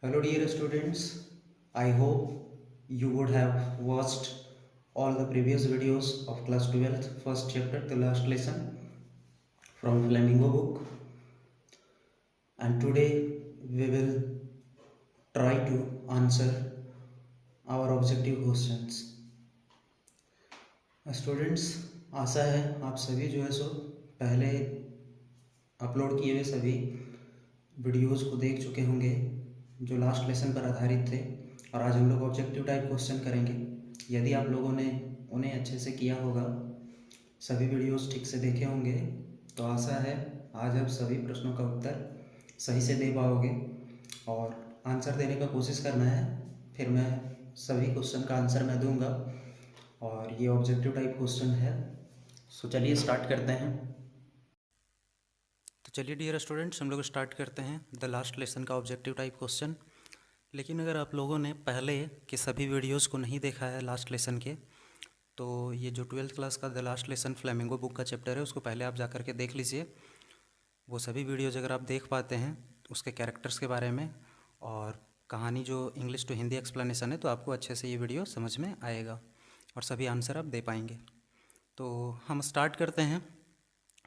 Hello, dear students. I hope you would have watched all the previous videos of class 12th, first chapter, the last lesson from Flamingo book. And today we will try to answer our objective questions. Students, आशा है आप सभी जो है सो पहले upload किए हुए सभी वीडियोस को देख चुके होंगे जो लास्ट लेसन पर आधारित थे। और आज हम लोग ऑब्जेक्टिव टाइप क्वेश्चन करेंगे। यदि आप लोगों ने उन्हें अच्छे से किया होगा, सभी वीडियोस ठीक से देखे होंगे, तो आशा है आज आप सभी प्रश्नों का उत्तर सही से दे पाओगे और आंसर देने का कोशिश करना है। फिर मैं सभी क्वेश्चन का आंसर मैं दूंगा और ये ऑब्जेक्टिव टाइप क्वेश्चन है। सो चलिए स्टार्ट करते हैं। तो चलिए डियर स्टूडेंट्स, हम लोग स्टार्ट करते हैं द लास्ट लेसन का ऑब्जेक्टिव टाइप क्वेश्चन। लेकिन अगर आप लोगों ने पहले के सभी वीडियोस को नहीं देखा है लास्ट लेसन के, तो ये जो 12th क्लास का the last lesson flamingo book का चैप्टर है, उसको पहले आप जा कर के देख लीजिए। वो सभी वीडियोज़ अगर आप देख पाते हैं उसके कैरेक्टर्स के बारे में और कहानी जो इंग्लिश टू हिंदी एक्सप्लेनेशन है, तो आपको अच्छे से ये वीडियो समझ में आएगा और सभी आंसर आप दे पाएंगे। तो हम स्टार्ट करते हैं।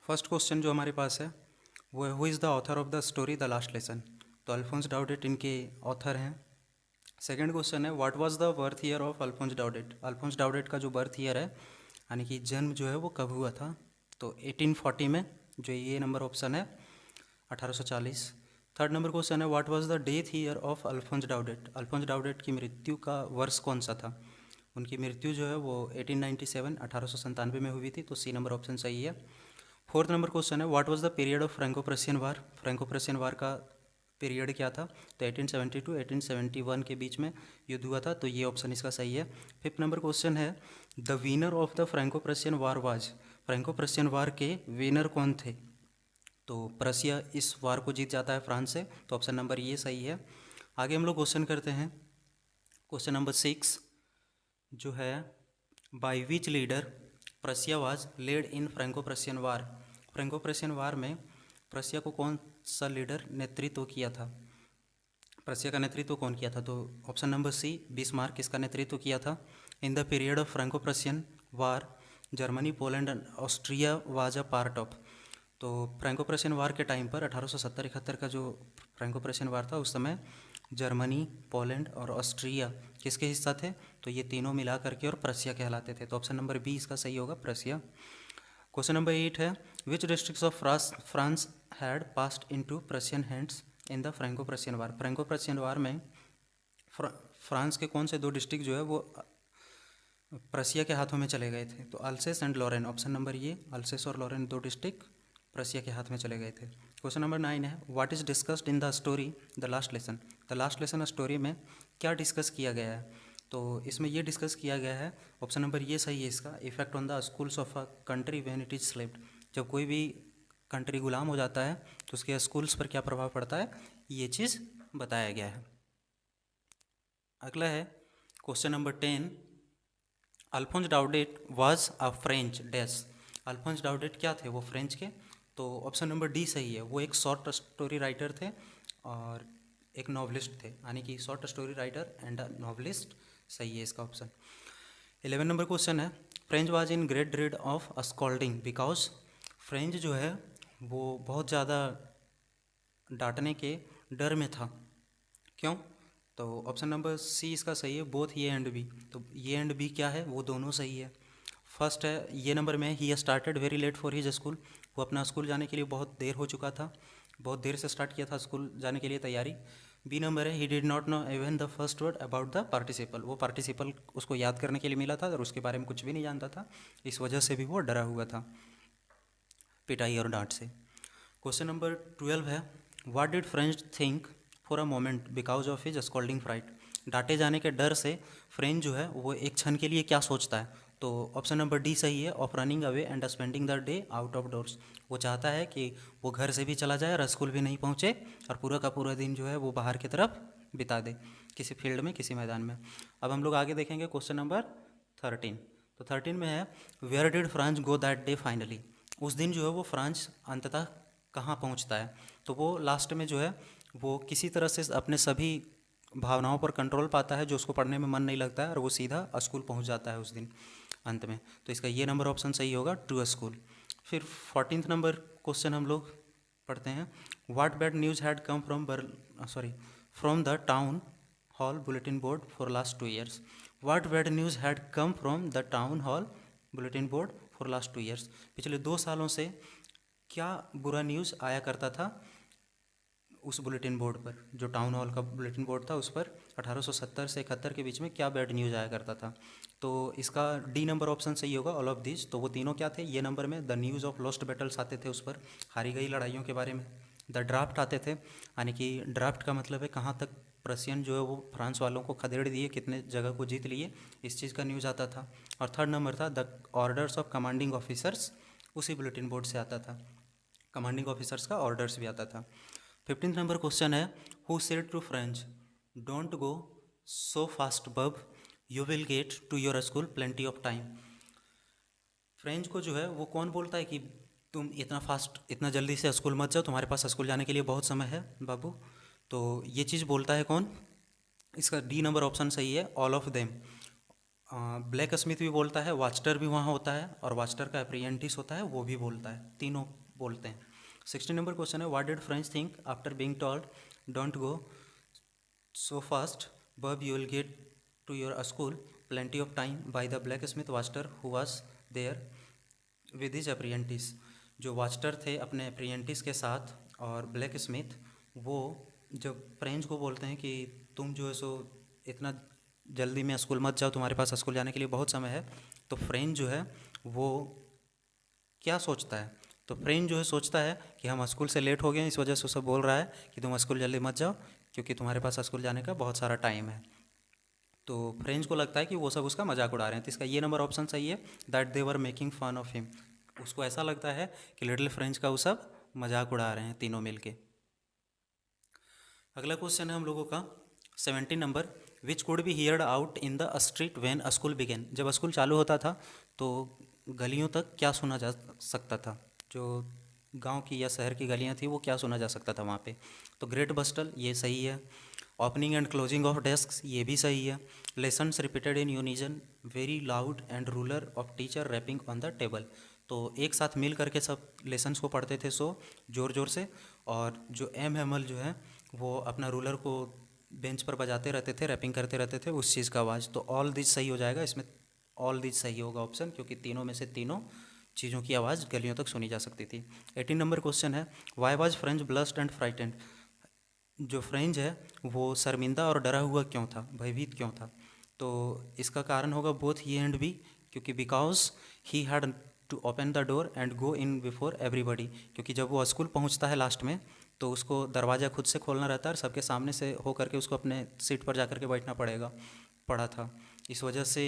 फर्स्ट क्वेश्चन जो हमारे पास है वो है, who is the author of the story the last lesson. तो अल्फोंस डाउडेट इनके ऑथर हैं। सेकेंड क्वेश्चन है, what was the birth year of Alphonse Daudet. Alphonse Daudet का जो बर्थ ईयर है, यानी कि जन्म जो है वो कब हुआ था, तो 1840 में, जो ये नंबर ऑप्शन है 1840। थर्ड नंबर क्वेश्चन है, what was the death year of Alphonse Daudet. Alphonse Daudet की मृत्यु का वर्ष कौन सा था। उनकी मृत्यु जो है वो 1897 1897 में हुई थी, तो सी नंबर ऑप्शन सही है। फोर्थ नंबर क्वेश्चन है, what was the period of Franco Prussian war. Franco Prussian war का पीरियड क्या था, तो 1872 1871 के बीच में युद्ध हुआ था, तो ये ऑप्शन इसका सही है। फिफ्थ नंबर क्वेश्चन है, the winner of the Franco Prussian war was. Franco Prussian war के विनर कौन थे, तो प्रशिया इस वार को जीत जाता है फ्रांस से, तो ऑप्शन नंबर ये सही है। आगे हम लोग क्वेश्चन करते हैं। क्वेश्चन नंबर 6 जो है, by which leader Prussia was led in Franco Prussian war. Franco Prussian war में प्रशिया को कौन सा लीडर नेतृत्व किया था, प्रशिया का नेतृत्व कौन किया था, तो ऑप्शन नंबर सी बिस्मार्क इसका नेतृत्व किया था। In the period of Franco Prussian war Germany Poland and Austria was a part of. तो फ्रैंको प्रेशियन वार के टाइम पर 1870-71 का जो फ्रैंको प्रेशियन वार था, उस समय जर्मनी, पोलैंड और ऑस्ट्रिया किसके हिस्सा थे, तो ये तीनों मिला करके और प्रशिया कहलाते थे, तो ऑप्शन नंबर बी इसका सही होगा, प्रशिया। क्वेश्चन नंबर 8 है, which districts of France had passed into Prussian hands in the Franco Prussian war. Franco Prussian war में फ्रांस के कौन से दो डिस्ट्रिक्ट जो है वो प्रशिया के हाथों में चले गए थे, तो Alsace and Lorraine, option number ये, अल्सेस और लॉरेन दो डिस्ट्रिक्ट प्रशिया के हाथ में चले गए थे। क्वेश्चन नंबर 9 है, what is discussed in the story the last lesson. The last lesson story में क्या डिस्कस किया गया है, तो इसमें ये डिस्कस किया गया है, ऑप्शन नंबर ये सही है इसका, effect on the schools of a country when it is slaved. जब कोई भी कंट्री गुलाम हो जाता है तो उसके स्कूल्स पर क्या प्रभाव पड़ता है, ये चीज़ बताया गया है। अगला है question number 10, Alphonse Daudet was a French dash. Alphonse Daudet क्या थे, वो फ्रेंच के, तो ऑप्शन नंबर डी सही है, वो एक शॉर्ट स्टोरी राइटर थे और एक नॉवलिस्ट थे, यानी कि short story writer and a novelist, सही है इसका ऑप्शन। 11 नंबर क्वेश्चन है, French was in great dread of a scolding because. French जो है वो बहुत ज़्यादा डांटने के डर में था, क्यों, तो ऑप्शन नंबर सी इसका सही है, बोथ ये एंड बी। तो ये एंड बी क्या है, वो दोनों सही है। फर्स्ट है, ये नंबर में, he started very late for his school. वो अपना स्कूल जाने के लिए बहुत देर हो चुका था, बहुत देर से स्टार्ट किया था स्कूल जाने के लिए तैयारी। बी नंबर है, he did not know even the first word about the participle. वो पार्टिसिपल उसको याद करने के लिए मिला था और उसके बारे में कुछ भी नहीं जानता था, इस वजह से भी वो डरा हुआ था पिटाई और डांट से। क्वेश्चन नंबर 12 है, what did French think for a moment because of his scolding fright. डांटे जाने के डर से फ्रेंच जो है वो एक क्षण के लिए क्या सोचता है, तो ऑप्शन नंबर डी सही है, of running away and spending the day out of doors. वो चाहता है कि वो घर से भी चला जाए और स्कूल भी नहीं पहुँचे और पूरा का पूरा दिन जो है वो बाहर की तरफ बिता दे, किसी फील्ड में, किसी मैदान में। अब हम लोग आगे देखेंगे क्वेश्चन नंबर 13। तो 13 में है, where did France go that day finally. उस दिन जो है वो फ्रांस अंततः कहाँ पहुँचता है, तो वो लास्ट में जो है वो किसी तरह से अपने सभी भावनाओं पर कंट्रोल पाता है, जो उसको पढ़ने में मन नहीं लगता है और वो सीधा स्कूल पहुंच जाता है उस दिन अंत में। तो इसका ये नंबर ऑप्शन सही होगा, टू अ स्कूल। फिर 14th नंबर क्वेश्चन हम लोग पढ़ते हैं। What bad news had come from the town hall bulletin board for last 2 years। What bad news had come from the town hall bulletin board for last 2 years। पिछले 2 सालों से क्या बुरा news आया करता था उस बुलेटिन बोर्ड पर, जो टाउन हॉल का बुलेटिन बोर्ड था उस पर 1870 से 71 के बीच में क्या बैड न्यूज़ आया करता था। तो इसका डी नंबर ऑप्शन सही होगा, ऑल ऑफ दिस। तो वो तीनों क्या थे ये नंबर में? The news of lost battles आते थे, उस पर हारी गई लड़ाइयों के बारे में। द ड्राफ्ट आते थे, यानी कि ड्राफ्ट का मतलब है कहाँ तक प्रशियन जो है वो फ्रांस वालों को खदेड़ दिए, कितने जगह को जीत लिए, इस चीज़ का न्यूज़ आता था। और थर्ड नंबर था the orders of commanding officers, उसी बुलेटिन बोर्ड से आता था, कमांडिंग ऑफिसर्स का ऑर्डर्स भी आता था। 15th नंबर क्वेश्चन है, who said to French don't go so fast bub, you will get to your school plenty of time. French को जो है वो कौन बोलता है कि तुम इतना फास्ट, इतना जल्दी से स्कूल मत जाओ, तुम्हारे पास स्कूल जाने के लिए बहुत समय है बाबू। तो ये चीज़ बोलता है कौन? इसका डी नंबर ऑप्शन सही है, all of them. Black Smith भी बोलता है, वाचटर भी वहाँ होता है, और वाचटर का अप्रेंटिस होता है वो भी बोलता है, तीनों बोलते हैं। 16 नंबर क्वेश्चन है, what did French think after being told don't go so fast bub, you will get to your school plenty of time by the blacksmith Wachter who was there with his apprentice. जो Wachter थे अपने apprentice के साथ, और black Smith वो जब French को बोलते हैं कि तुम जो है सो इतना जल्दी में स्कूल मत जाओ, तुम्हारे पास स्कूल जाने के लिए बहुत समय है, तो फ्रेंच जो है वो क्या सोचता है? तो फ्रेंच जो है सोचता है कि हम स्कूल से लेट हो गए हैं, इस वजह से सब बोल रहा है कि तुम स्कूल जल्दी मत जाओ क्योंकि तुम्हारे पास स्कूल जाने का बहुत सारा टाइम है। तो फ्रेंच को लगता है कि वो सब उसका मजाक उड़ा रहे हैं, तो इसका ये नंबर ऑप्शन सही है, that they were making fun of him. उसको ऐसा लगता है कि लिटिल फ्रेंच का वो सब मजाक उड़ा रहे हैं तीनों मिलके। अगला क्वेश्चन है हम लोगों का 17 number, which could be heard out in the street when school began. जब स्कूल चालू होता था तो गलियों तक क्या सुना जा सकता था, जो गांव की या शहर की गलियां थी वो क्या सुना जा सकता था वहाँ पे? तो ग्रेट बस्टल, ये सही है। Opening and closing of desk, ये भी सही है। Lessons repeated in unison, very loud and ruler of teacher rapping on the table. तो एक साथ मिल करके सब लेसन्स को पढ़ते थे सो ज़ोर ज़ोर से, और जो एम हैमल जो है वो अपना रूलर को बेंच पर बजाते रहते थे, रैपिंग करते रहते थे उस चीज़ का आवाज़। तो ऑल दिस सही हो जाएगा इसमें, ऑल दिस सही होगा ऑप्शन, क्योंकि तीनों में से तीनों चीज़ों की आवाज़ गलियों तक सुनी जा सकती थी। 18 नंबर क्वेश्चन है, why was French blessed and frightened. जो फ्रेंच है वो शर्मिंदा और डरा हुआ क्यों था, भयभीत क्यों था? तो इसका कारण होगा बोथ ये एंड बी, क्योंकि because he had to open the door and go in before everybody. क्योंकि जब वो स्कूल पहुंचता है लास्ट में तो उसको दरवाज़ा खुद से खोलना रहता है और सबके सामने से हो करके उसको अपने सीट पर जा कर के बैठना पड़ा था, इस वजह से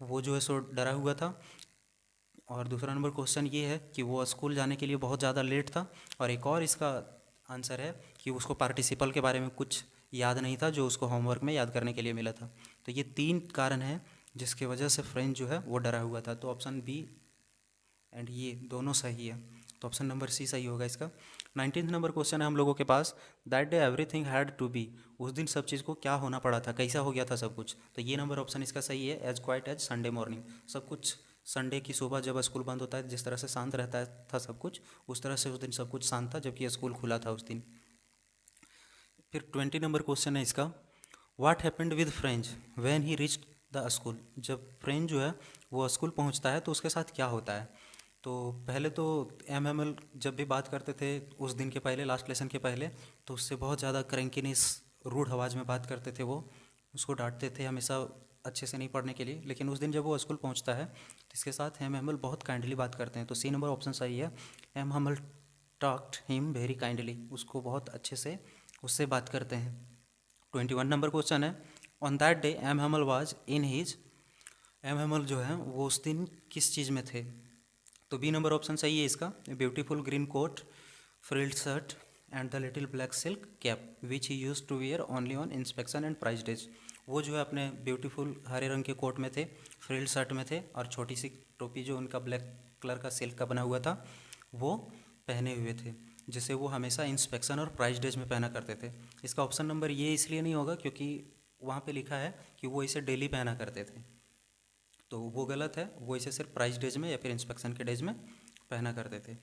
वो जो है सो डरा हुआ था। और दूसरा नंबर क्वेश्चन ये है कि वो स्कूल जाने के लिए बहुत ज़्यादा लेट था। और एक और इसका आंसर है कि उसको पार्टिसिपल के बारे में कुछ याद नहीं था जो उसको होमवर्क में याद करने के लिए मिला था। तो ये 3 कारण हैं जिसकी वजह से फ्रेंच जो है वो डरा हुआ था। तो ऑप्शन बी एंड ये दोनों सही है, तो ऑप्शन नंबर सी सही होगा इसका। 19th नंबर क्वेश्चन है हम लोगों के पास, that day everything had to be. उस दिन सब चीज़ को क्या होना पड़ा था, कैसा हो गया था सब कुछ? तो ये नंबर ऑप्शन इसका सही है, as quiet as Sunday morning. सब कुछ संडे की सुबह जब स्कूल बंद होता है जिस तरह से शांत रहता था सब कुछ, उस तरह से उस दिन सब कुछ शांत था जबकि स्कूल खुला था उस दिन। फिर 20 नंबर क्वेश्चन है इसका, what happened with French when he reached the school. जब फ्रेंच जो है वो स्कूल पहुंचता है तो उसके साथ क्या होता है? तो पहले तो एम जब भी बात करते थे उस दिन के पहले, लास्ट लेसन के पहले, तो उससे बहुत ज़्यादा क्रैंकीनेस, रूड आवाज़ में बात करते थे, वो उसको डांटते थे हमेशा अच्छे से नहीं पढ़ने के लिए। लेकिन उस दिन जब वो स्कूल पहुंचता है तो इसके साथ एम हैमल बहुत काइंडली बात करते हैं। तो सी नंबर ऑप्शन सही है, M Hamel talked him very kindly, उसको बहुत अच्छे से उससे बात करते हैं। 21 नंबर क्वेश्चन है, on that day M Hamel was in his. M Hamel जो है वो उस दिन किस चीज़ में थे? तो बी नंबर ऑप्शन सही है इसका, beautiful green coat, frilled shirt and the little black silk cap which he use to wear only on inspection and prize days. वो जो है अपने ब्यूटीफुल हरे रंग के कोट में थे, फ्रिल्ड शर्ट में थे, और छोटी सी टोपी जो उनका ब्लैक कलर का सिल्क का बना हुआ था वो पहने हुए थे। जिसे वो हमेशा इंस्पेक्शन और प्राइस डेज में पहना करते थे। इसका ऑप्शन नंबर ये इसलिए नहीं होगा क्योंकि वहाँ पे लिखा है कि वो इसे डेली पहना करते थे, तो वो गलत है। वो इसे सिर्फ प्राइस डेज में या फिर इंस्पेक्शन के डेज में पहना करते थे।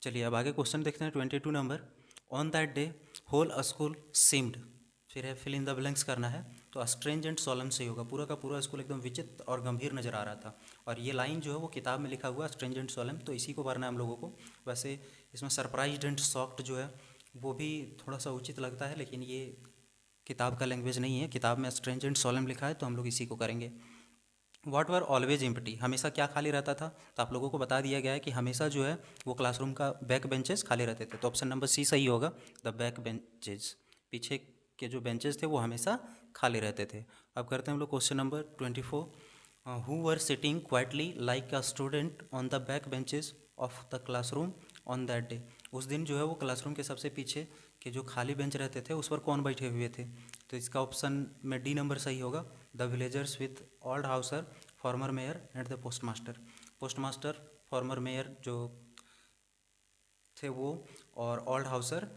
चलिए अब आगे क्वेश्चन देखते हैं 22 number. On that day whole school seemed, फिर है फिल इन द ब्लैंक्स करना है। तो स्ट्रेंज एंड सोलम से ही होगा, पूरा का पूरा स्कूल एकदम विचित्र और गंभीर नज़र आ रहा था। और ये लाइन जो है वो किताब में लिखा हुआ स्ट्रेंज एंड सोलम, तो इसी को भरना है हम लोगों को। वैसे इसमें सरप्राइज्ड एंड शॉक्ड जो है वो भी थोड़ा सा उचित लगता है, लेकिन ये किताब का लैंग्वेज नहीं है। किताब में स्ट्रेंज एंड सोलम लिखा है तो हम लोग इसी को करेंगे। व्हाट वर ऑलवेज एम्प्टी, हमेशा क्या खाली रहता था? तो आप लोगों को बता दिया गया है कि हमेशा जो है वो क्लासरूम का बैक बेंचेस खाली रहते थे, तो ऑप्शन नंबर सी सही होगा, द बैक बेंचेज। पीछे के जो बेंचेस थे वो हमेशा खाली रहते थे। अब करते हैं हम लोग question number 24। Who were sitting quietly like a student on the back benches of the classroom on that day. उस दिन जो है वो क्लासरूम के सबसे पीछे के जो खाली बेंच रहते थे उस पर कौन बैठे हुए थे? तो इसका ऑप्शन में डी नंबर सही होगा, the villagers with old Hauser, farmer mayor and the postmaster. Postmaster, farmer mayor जो थे वो, और ओल्ड हाउसर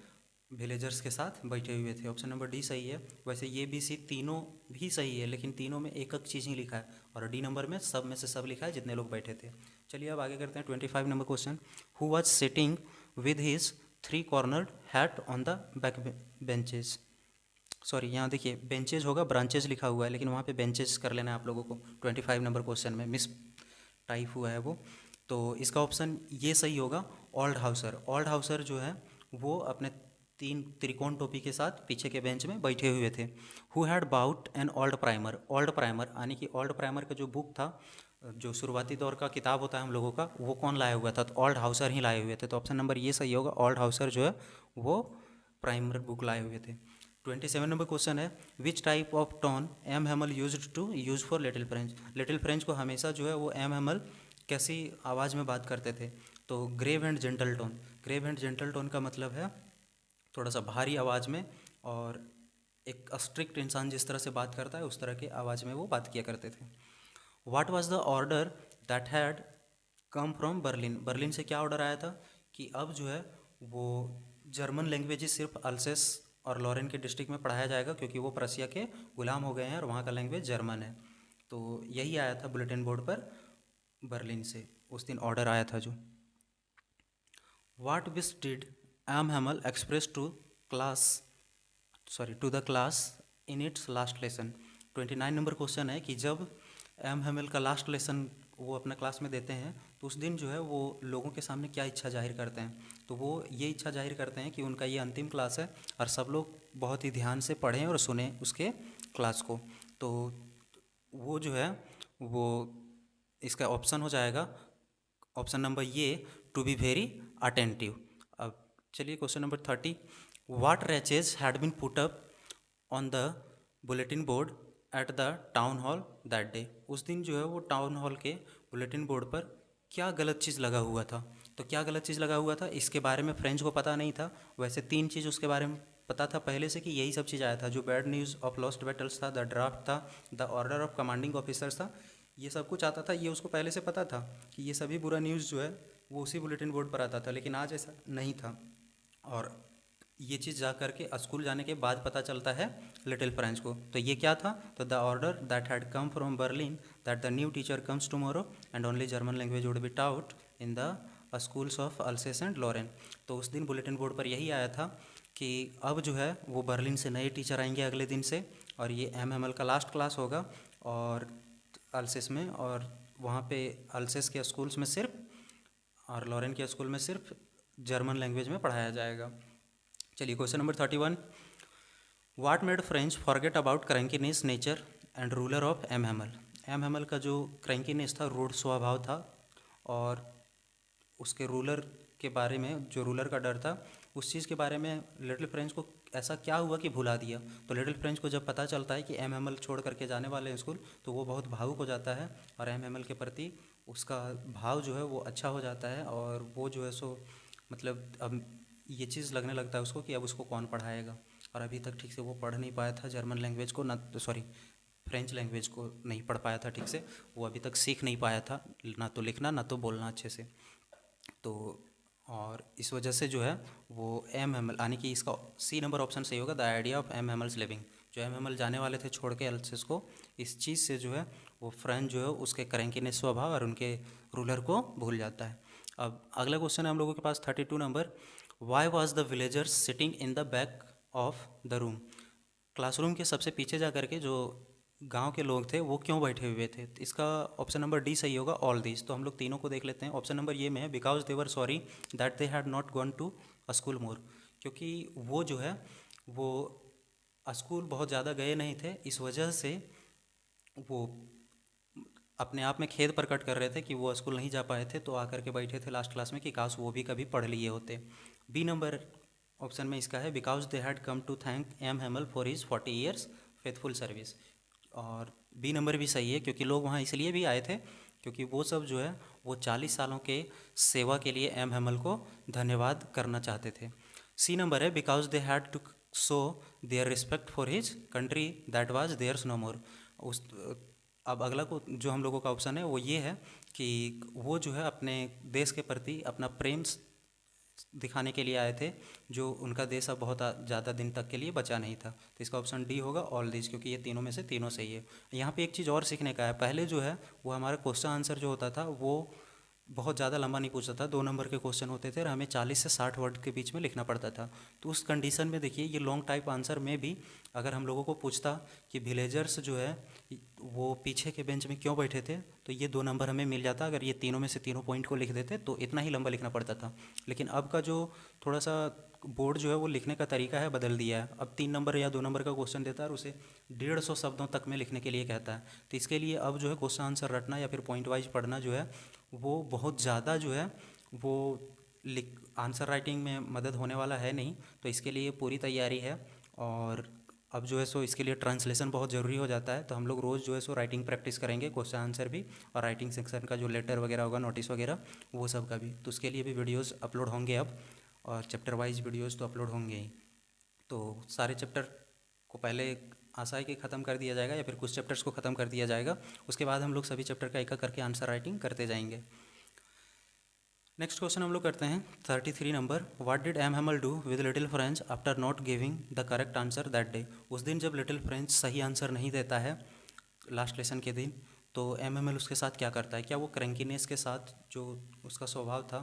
विलेजर्स के साथ बैठे हुए थे। ऑप्शन नंबर डी सही है। वैसे ये बी सी तीनों भी सही है, लेकिन तीनों में एक एक चीज़ ही लिखा है, और डी नंबर में से सब लिखा है जितने लोग बैठे थे। चलिए अब आगे करते हैं 25 number question. Who was sitting with his 3 cornered hat on the back benches. Sorry, यहाँ देखिए बेंचेज होगा, ब्रांचेज लिखा हुआ है, लेकिन वहाँ पे बेंचेज कर लेना है आप लोगों को। 25 नंबर क्वेश्चन में मिस टाइप हुआ है वो, तो इसका ऑप्शन ये सही होगा, ओल्ड हाउसर। ओल्ड हाउसर जो है वो अपने 3 त्रिकोण टोपी के साथ पीछे के बेंच में बैठे हुए थे। Who had bought an old primer, old primer यानी कि ओल्ड प्राइमर का जो बुक था, जो शुरुआती दौर का किताब होता है हम लोगों का, वो कौन लाया हुआ था? तो ओल्ड हाउसर ही लाए हुए थे, तो ऑप्शन नंबर ये सही होगा, ओल्ड हाउसर जो है वो प्राइमर बुक लाए हुए थे। 27 नंबर क्वेश्चन है, which type of tone M Hamel use for little French. Little French को हमेशा जो है वो एम हैमल कैसी आवाज़ में बात करते थे? तो grave and gentle tone. Grave and gentle tone का मतलब है थोड़ा सा भारी आवाज़ में, और एक स्ट्रिक्ट इंसान जिस तरह से बात करता है उस तरह की आवाज़ में वो बात किया करते थे। What was the order that had come from Berlin. Berlin से क्या ऑर्डर आया था कि अब जो है वो जर्मन लैंग्वेजेस सिर्फ अल्सेस और लॉरेन के डिस्ट्रिक्ट में पढ़ाया जाएगा, क्योंकि वो प्रसिया के गुलाम हो गए हैं और वहाँ का लैंग्वेज जर्मन है। तो यही आया था बुलेटिन बोर्ड पर बर्लिन से, उस दिन ऑर्डर आया था जो। What which did M Hamel express to the class in its last lesson. 29 number question है कि जब एम हैमल का लास्ट लेसन वो अपना क्लास में देते हैं तो उस दिन जो है वो लोगों के सामने क्या इच्छा जाहिर करते हैं? तो वो ये इच्छा जाहिर करते हैं कि उनका ये अंतिम क्लास है और सब लोग बहुत ही ध्यान से पढ़ें और सुने उसके क्लास को। तो वो जो है वो इसका ऑप्शन हो जाएगा, ऑप्शन नंबर ये, टू बी वेरी अटेंटिव। अब चलिए question number 30। What wretches had been put up on the bulletin board at the town hall that day. उस दिन जो है वो टाउन हॉल के बुलेटिन बोर्ड पर क्या गलत चीज़ लगा हुआ था? तो क्या गलत चीज़ लगा हुआ था इसके बारे में फ्रेंच को पता नहीं था। वैसे 3 चीज़ उसके बारे में पता था पहले से कि यही सब चीज़ आया था, जो bad news of lost battles था, द ड्राफ्ट था, the order of commanding officers था, ये सब कुछ आता था। ये उसको पहले से पता था कि ये सभी बुरा न्यूज़ जो है वो उसी बुलेटिन बोर्ड पर आता था, लेकिन आज ऐसा नहीं था। और ये चीज़ जा करके स्कूल जाने के बाद पता चलता है लिटिल फ्रेंच को। तो ये क्या था? तो the order that had come from Berlin that the new teacher comes tomorrow and only German language would be taught in the schools of Alsace and Lorraine. तो उस दिन बुलेटिन बोर्ड पर यही आया था कि अब जो है वो बर्लिन से नए टीचर आएंगे अगले दिन से, और ये एम का लास्ट क्लास होगा और अल्सेस में, और वहाँ पे अल्सेस के स्कूल्स में सिर्फ और लॉरेन के स्कूल में सिर्फ जर्मन लैंग्वेज में पढ़ाया जाएगा। चलिए question number 31। What made French forget about crankiness nature and ruler of M Hamel. M Hamel का जो क्रैंकीनेस था, रूढ़ स्वभाव था, और उसके रूलर के बारे में, जो रूलर का डर था, उस चीज़ के बारे में लिटिल फ्रेंच को ऐसा क्या हुआ कि भुला दिया? तो लिटिल फ्रेंच को जब पता चलता है कि एम हैमल छोड़ करके जाने वाले हैं स्कूल, तो वो बहुत भावुक हो जाता है और एम हैमल के प्रति उसका भाव जो है वो अच्छा हो जाता है, और वो जो है सो मतलब अब ये चीज़ लगने लगता है उसको कि अब उसको कौन पढ़ाएगा। और अभी तक ठीक से वो पढ़ नहीं पाया था जर्मन लैंग्वेज को, ना सॉरी फ्रेंच लैंग्वेज को नहीं पढ़ पाया था ठीक से, वो अभी तक सीख नहीं पाया था, ना तो लिखना ना तो बोलना अच्छे से। तो और इस वजह से जो है वो एम हेमल, यानी कि इसका सी नंबर ऑप्शन सही होगा, the idea of M Hamel's leaving. जो एम हेमल जाने वाले थे छोड़ के अल्सिस को, इस चीज़ से जो है वो फ्रेंच जो है उसके क्रैंकीनेस स्वभाव और उनके रूलर को भूल जाता है। अब अगला क्वेश्चन है हम लोगों के पास 32 number, why was the villagers sitting in the back of the room. Classroom के सबसे पीछे जा करके जो गांव के लोग थे वो क्यों बैठे हुए थे, तो इसका ऑप्शन नंबर डी सही होगा, ऑल दीज। तो हम लोग तीनों को देख लेते हैं। ऑप्शन नंबर ये में है, because they were sorry that they had not gone to a school more. क्योंकि वो जो है वो स्कूल बहुत ज़्यादा गए नहीं थे, इस वजह से वो अपने आप में खेद प्रकट कर रहे थे कि वो स्कूल नहीं जा पाए थे, तो आकर के बैठे थे लास्ट क्लास में कि काश वो भी कभी पढ़ लिए होते। बी नंबर ऑप्शन में इसका है, because they had come to thank M Hamel for his 40 years faithful service. और बी नंबर भी सही है, क्योंकि लोग वहाँ इसलिए भी आए थे क्योंकि वो सब जो है वो 40 सालों के सेवा के लिए एम हेमल को धन्यवाद करना चाहते थे। सी नंबर है, because they had to show their respect for his country that was theirs no more. उस अब अगला को जो हम लोगों का ऑप्शन है वो ये है कि वो जो है अपने देश के प्रति अपना प्रेम दिखाने के लिए आए थे, जो उनका देश अब बहुत ज़्यादा दिन तक के लिए बचा नहीं था। तो इसका ऑप्शन डी होगा, ऑल दिस, क्योंकि ये तीनों में से तीनों सही है। यहाँ पे एक चीज़ और सीखने का है, पहले जो है वो हमारा क्वेश्चन आंसर जो होता था वो बहुत ज़्यादा लंबा नहीं पूछता था, 2 नंबर के क्वेश्चन होते थे और हमें 40 से 60 वर्ड के बीच में लिखना पड़ता था। तो उस कंडीशन में देखिए ये लॉन्ग टाइप आंसर में भी अगर हम लोगों को पूछता कि विलेजर्स जो है वो पीछे के बेंच में क्यों बैठे थे, तो ये 2 नंबर हमें मिल जाता। अगर ये तीनों में से तीनों पॉइंट को लिख देते तो इतना ही लंबा लिखना पड़ता था। लेकिन अब का जो थोड़ा सा बोर्ड जो है वो लिखने का तरीका है बदल दिया है, अब 3 नंबर या 2 नंबर का क्वेश्चन देता है और उसे 150 शब्दों तक में लिखने के लिए कहता है। तो इसके लिए अब जो है क्वेश्चन आंसर रटना या फिर पॉइंट वाइज पढ़ना जो है वो बहुत ज़्यादा जो है वो लिख आंसर राइटिंग में मदद होने वाला है नहीं। तो इसके लिए पूरी तैयारी है, और अब जो है सो इसके लिए ट्रांसलेशन बहुत ज़रूरी हो जाता है। तो हम लोग रोज़ जो है सो राइटिंग प्रैक्टिस करेंगे, क्वेश्चन आंसर भी, और राइटिंग सेक्शन का जो लेटर वगैरह होगा, नोटिस वगैरह, वो सब का भी। तो उसके लिए भी वीडियोस अपलोड होंगे अब, और चैप्टर वाइज वीडियोस तो अपलोड होंगे ही। तो सारे चैप्टर को पहले आशा है कि ख़त्म कर दिया जाएगा या फिर कुछ चैप्टर्स को ख़त्म कर दिया जाएगा, उसके बाद हम लोग सभी चैप्टर का एक करके आंसर राइटिंग करते जाएंगे। नेक्स्ट क्वेश्चन हम लोग करते हैं 33 number, what did M Hamel do with little French after not giving the correct answer that day. उस दिन जब लिटिल फ्रेंच सही आंसर नहीं देता है लास्ट लेसन के दिन, तो एम हेमल उसके साथ क्या करता है। क्या वो क्रैंकीनेस के साथ जो उसका स्वभाव था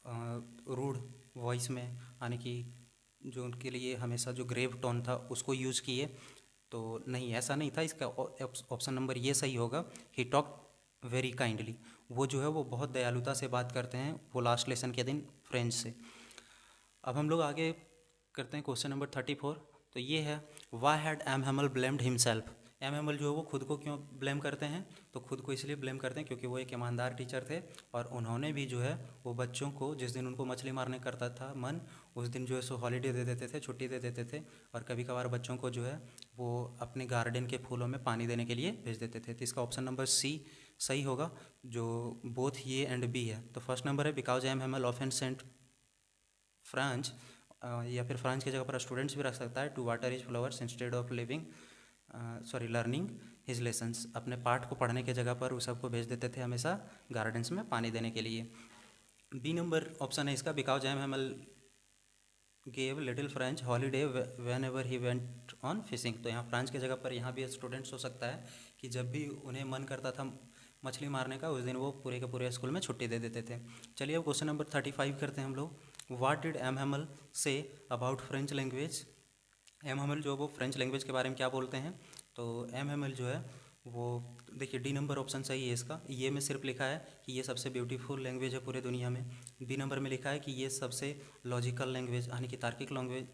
रूड वॉइस में, यानी कि जो उनके लिए हमेशा जो ग्रेव टोन था उसको यूज़ किए, तो नहीं, ऐसा नहीं था। इसका ऑप्शन नंबर ये सही होगा, ही टॉक वेरी काइंडली। वो जो है वो बहुत दयालुता से बात करते हैं वो लास्ट लेसन के दिन फ्रेंच से। अब हम लोग आगे करते हैं क्वेश्चन नंबर 34। तो ये है, why had M Hamel blamed himself. M Hamel जो है वो खुद को क्यों ब्लेम करते हैं, तो खुद को इसलिए ब्लेम करते हैं क्योंकि वो एक ईमानदार टीचर थे, और उन्होंने भी जो है वो बच्चों को जिस दिन उनको मछली मारने करता था मन, उस दिन जो है सो हॉलीडे दे देते थे, छुट्टी दे देते थे, और कभी कभार बच्चों को जो है वो अपने गार्डन के फूलों में पानी देने के लिए भेज देते थे। तो इसका ऑप्शन नंबर सी सही होगा, जो बोथ ये एंड बी है। तो फर्स्ट नंबर है, because M Hamel often sent Franz, या फिर फ्रांच की जगह पर स्टूडेंट्स भी रख सकता है, to water his flowers instead of learning his lessons. अपने पाठ को पढ़ने की जगह पर उस सबको भेज देते थे हमेशा गार्डन्स में पानी देने के लिए। बी नंबर ऑप्शन है इसका, because M Hamel gave little French holiday whenever he went on fishing. तो यहाँ फ्रांच की जगह पर यहाँ भी स्टूडेंट्स हो सकता है कि जब भी उन्हें मन करता था मछली मारने का, उस दिन वो पूरे के पूरे स्कूल में छुट्टी दे देते थे। चलिए अब क्वेश्चन नंबर 35 करते हैं हम लोग, what did M Hamel say about French language. M Hamel जो वो फ्रेंच लैंग्वेज के बारे में क्या बोलते हैं, तो एम हेमल जो है वो देखिए डी नंबर ऑप्शन सही है इसका। ये में सिर्फ लिखा है कि ये सबसे ब्यूटीफुल लैंग्वेज है पूरे दुनिया में। बी नंबर में लिखा है कि ये सबसे लॉजिकल लैंग्वेज, यानी कि तार्किक लैंग्वेज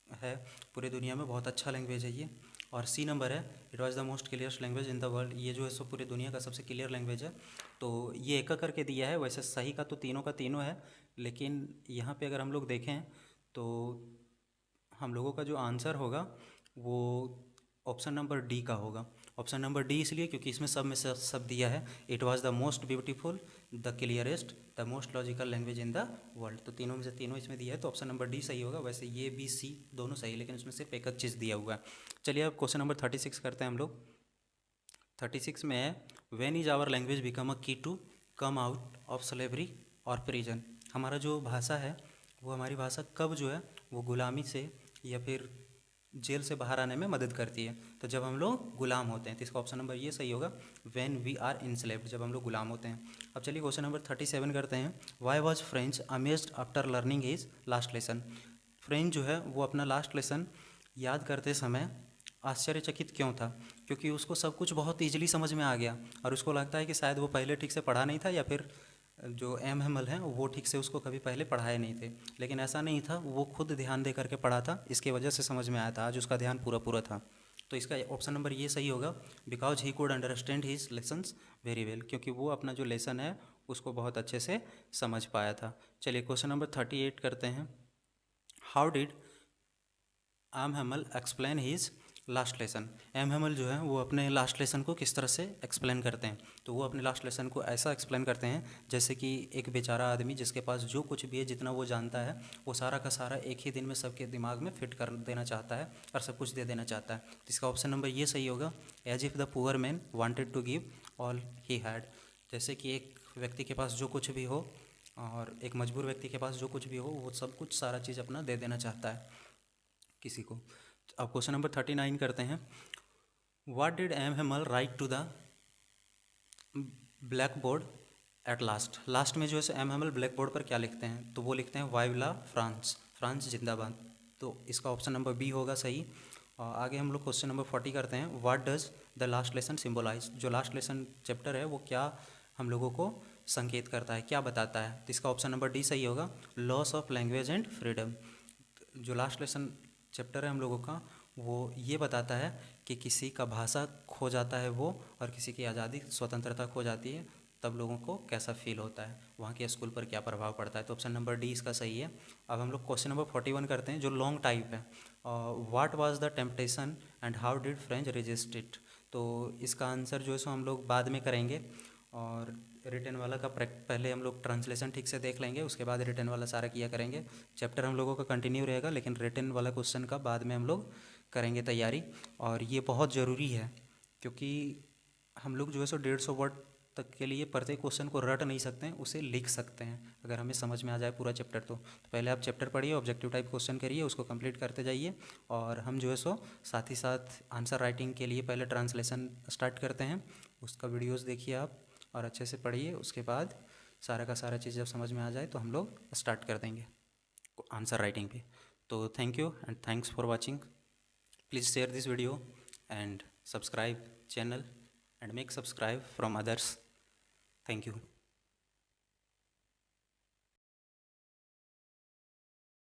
है पूरे दुनिया में, बहुत अच्छा लैंग्वेज है ये। और सी नंबर है, it was the most clearest language in the world. ये जो है सो पूरे दुनिया का सबसे क्लियर लैंग्वेज है। तो ये एक करके दिया है, वैसे सही का तो तीनों का तीनों है, लेकिन यहाँ पे अगर हम लोग देखें तो हम लोगों का जो आंसर होगा वो ऑप्शन नंबर डी का होगा। ऑप्शन नंबर डी इसलिए क्योंकि इसमें सब में से सब दिया है, it was the most beautiful, the clearest, the most logical language in the world. तो तीनों में से तीनों इसमें दिया है, तो ऑप्शन नंबर डी सही होगा। वैसे ये बी सी दोनों सही, लेकिन उसमें सिर्फ एक चीज़ दिया हुआ है। चलिए अब क्वेश्चन नंबर 36 करते हैं हम लोग। 36 में है, when is our language become a key to come out of slavery और प्रिजन। हमारा जो भाषा है वो हमारी भाषा कब जो है वो गुलामी से या फिर जेल से बाहर आने में मदद करती है। तो जब हम लोग गुलाम होते हैं, तो इसका ऑप्शन नंबर ये सही होगा, व्हेन वी आर इंस्लेव्ड, जब हम लोग गुलाम होते हैं। अब चलिए क्वेश्चन नंबर 37 करते हैं। Why was French amazed after learning his last lesson. French जो है वो अपना लास्ट लेसन याद करते समय आश्चर्यचकित क्यों था? क्योंकि उसको सब कुछ बहुत ईजिली समझ में आ गया और उसको लगता है कि शायद वो पहले ठीक से पढ़ा नहीं था या फिर जो एम हेमल हैं वो ठीक से उसको कभी पहले पढ़ाए नहीं थे। लेकिन ऐसा नहीं था, वो खुद ध्यान दे करके पढ़ा था, इसके वजह से समझ में आया था, आज उसका ध्यान पूरा पूरा था। तो इसका ऑप्शन नंबर ये सही होगा, because he could understand his lessons very well, क्योंकि वो अपना जो लेसन है उसको बहुत अच्छे से समझ पाया था। चलिए क्वेश्चन नंबर 38 करते हैं। How did M Hamel explain his last lesson. M Hamel जो है वो अपने लास्ट लेसन को किस तरह से एक्सप्लेन करते हैं? तो वो अपने लास्ट लेसन को ऐसा एक्सप्लेन करते हैं जैसे कि एक बेचारा आदमी जिसके पास जो कुछ भी है, जितना वो जानता है, वो सारा का सारा एक ही दिन में सबके दिमाग में फिट कर देना चाहता है और सब कुछ दे देना चाहता है। तो इसका ऑप्शन नंबर ये सही होगा, as if the poor man wanted to give all he had. जैसे कि एक व्यक्ति के पास जो कुछ भी हो और एक मजबूर व्यक्ति के पास जो कुछ भी हो, वो सब कुछ सारा चीज़ अपना दे देना चाहता है किसी को। अब क्वेश्चन नंबर 39 करते हैं। What did M Hamel write to the blackboard at last. Last में जो है एम हेमल ब्लैक बोर्ड पर क्या लिखते हैं? तो वो लिखते हैं वाइवला फ्रांस, फ्रांस जिंदाबाद। तो इसका ऑप्शन नंबर बी होगा सही। और आगे हम लोग क्वेश्चन नंबर 40 करते हैं। What does the last lesson symbolise. जो लास्ट लेसन चैप्टर है वो क्या हम लोगों को संकेत करता है, क्या बताता है? तो इसका ऑप्शन नंबर डी सही होगा, loss of language and freedom. जो लास्ट लेसन चैप्टर है हम लोगों का वो ये बताता है कि किसी का भाषा खो जाता है वो, और किसी की आज़ादी स्वतंत्रता खो जाती है, तब लोगों को कैसा फील होता है, वहाँ के स्कूल पर क्या प्रभाव पड़ता है। तो ऑप्शन नंबर डी इसका सही है। अब हम लोग क्वेश्चन नंबर 41 करते हैं जो लॉन्ग टाइप है। What was the temptation and how did French resist it. तो इसका आंसर जो है सो हम लोग बाद में करेंगे, और रिटन वाला का पहले हम लोग ट्रांसलेशन ठीक से देख लेंगे, उसके बाद रिटन वाला सारा किया करेंगे। चैप्टर हम लोगों का कंटिन्यू रहेगा, लेकिन रिटन वाला क्वेश्चन का बाद में हम लोग करेंगे तैयारी। और ये बहुत ज़रूरी है क्योंकि हम लोग जो है सो 150 वर्ड तक के लिए प्रत्येक क्वेश्चन को रट नहीं सकते हैं, उसे लिख सकते हैं अगर हमें समझ में आ जाए पूरा चैप्टर। तो पहले आप चैप्टर पढ़िए, ऑब्जेक्टिव टाइप क्वेश्चन करिए, उसको कंप्लीट करते जाइए, और हम जो है सो साथ ही साथ आंसर राइटिंग के लिए पहले ट्रांसलेशन स्टार्ट करते हैं। उसका वीडियोज़ देखिए आप और अच्छे से पढ़िए, उसके बाद सारा का सारा चीज़ जब समझ में आ जाए तो हम लोग स्टार्ट कर देंगे आंसर राइटिंग पे। तो thank you and thanks for watching. Please share this video and subscribe channel and make subscribe from others. Thank you.